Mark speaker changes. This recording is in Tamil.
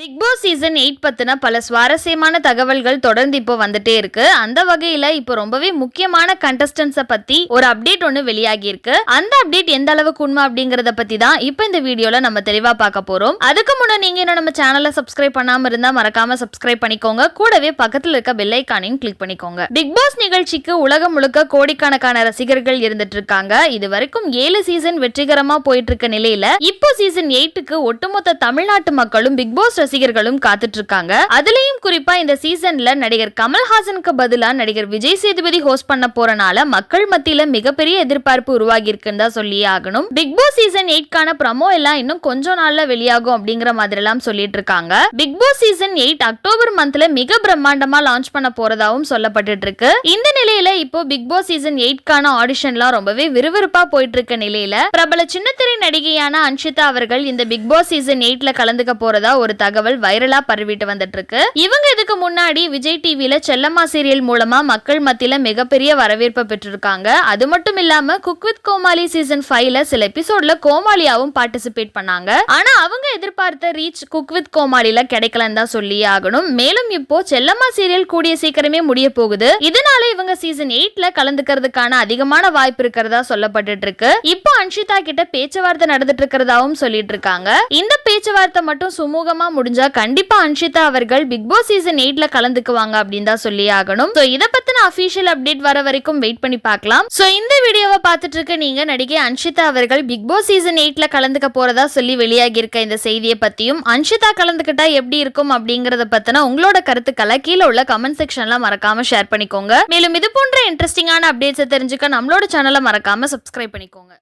Speaker 1: பிக் பாஸ் சீசன் 8 பத்தின பல சுவாரஸ்யமான தகவல்கள் தொடர்ந்து இப்போ வந்துட்டே இருக்கு. அந்த வகையில இப்போ ரொம்பவே முக்கியமான கண்டஸ்டன்ஸ பத்தி ஒரு அப்டேட் ஒன்னு வெளியாகி இருக்கு. அந்த அப்டேட் எந்த அளவுக்கு உண்மை அப்படிங்கறத பத்தி தான் இப்போ இந்த வீடியோல நம்ம தெளிவா பார்க்க போறோம். அதுக்கு முன்னாடி நீங்க இன்னும் நம்ம சேனலை சப்ஸ்கிரைப் பண்ணாம இருந்தா மறக்காம சப்ஸ்கிரைப் பண்ணிக்கோங்க. கூடவே பக்கத்துல இருக்க பெல் ஐகானையும் கிளிக் பண்ணிக்கோங்க. பிக் பாஸ் நிகழ்ச்சிக்கு உலகம் முழுக்க கோடிக்கணக்கான ரசிகர்கள் இருந்துட்டு இருக்காங்க. இது வரைக்கும் 7 சீசன் வெற்றிகரமா போயிட்டு இருக்க நிலையில இப்போ சீசன் 8க்கு ஒட்டுமொத்த தமிழ்நாட்டு மக்களும் பிக் பாஸ் ரசிகர்களும் காத்துட்டு இருக்காங்க. அதுலயும் குறிப்பா இந்த சீசன்ல நடிகர் கமல்ஹாசனுக்கு பதிலா நடிகர் விஜய் சேதுபதி ஹோஸ்ட் பண்ண போறனால மக்கள் மத்தியில மிகப்பெரிய எதிர்பார்ப்பு உருவாகி இருக்குன்னு தான் சொல்லியே ஆகணும். பிக் பாஸ் சீசன் 8க்கான ப்ரமோ எல்லாம் இன்னும் கொஞ்சம் நாள்ல வெளியாகும் அப்படிங்கிற மாதிரி எல்லாம் சொல்லிட்டு இருக்காங்க. பிக் பாஸ் சீசன் 8 அக்டோபர் மந்த்ல மிக பிரம்மாண்டமா லான்ச் பண்ண போறதாவும் சொல்லப்பட்டு இருக்கு. இந்த நிலையில இப்போ பிக் பாஸ் சீசன் 8க்கான ஆடிஷன்லாம் ரொம்பவே விறுவிறுப்பா போயிட்டு இருக்க நிலையில பிரபல சின்னத்திரை நடிகையான அன்ஷிதா அவர்கள் இந்த பிக் பாஸ் சீசன் 8ல கலந்துக்க போறதா ஒரு தகவல் வைரலா பரவிட்டு வந்துட்டு இருக்கு. இவங்க இதுக்கு முன்னாடி விஜய் டிவில செல்லம்மா சீரியல் மூலமா மக்கள் மத்தியில மிகப்பெரிய வரவேற்பு பெற்றிருக்காங்க. அது மட்டும் இல்லாம குக் வித் கோமாளி சீசன் 5ல சில எபிசோட்ல கோமாளியாவும் பார்ட்டிசிபேட் பண்ணாங்க. ஆனா அவங்க எதிர்பார்த்த ரீச் குக் வித் கோமாளில கிடைக்கலன்னு தான் சொல்லி ஆகணும். மேலும் இப்போ செல்லம்மா சீரியல் கூடிய சீக்கிரமே முடிய போகுது. இதனால இவங்க சீசன் 8ல கலந்துக்கிறதுக்கான அதிகமான வாய்ப்பு இருக்கிறதா சொல்லப்பட்டு இருக்கு. இப்போ அன்ஷிதா கிட்ட பேச்சுவார்த்தை நடந்துட்டு இருக்கிறதாவும் சொல்லிட்டு இருக்காங்க. இந்த பேச்சுவார்த்தை மட்டும் சுமூகமா முடிஞ்சா கண்டிப்பா அன்ஷிதா அவர்கள் பிக் பாஸ் சீசன் 8ல கலந்துக்குவாங்க அப்படின்னு தான் சொல்லி ஆகணும். சோ இத பத்தின அபிஷியல் அப்டேட் வர வரைக்கும் வெயிட் பண்ணி பார்க்கலாம். சோ இந்த வீடியோவை பார்த்துட்டு இருக்க நீங்க நடிகை அன்ஷிதா அவர்கள் பிக் பாஸ் சீசன் 8ல கலந்துக்க போறதா சொல்லி வெளியாகி இருக்க இந்த செய்தியை பத்தியும் அன்ஷிதா கலந்துக்கிட்டா எப்படி இருக்கும் அப்படிங்கறத பத்தின உங்களோட கருத்துக்களை கீழே உள்ள கமெண்ட் செக்ஷன்ல மறக்காம ஷேர் பண்ணிக்கோங்க. மேலும் இது போன்ற இன்ட்ரெஸ்டிங்கான அப்டேட்ஸ் தெரிஞ்சுக்க நம்மளோட சேனலை மறக்காம சப்ஸ்கிரைப் பண்ணிக்கோங்க.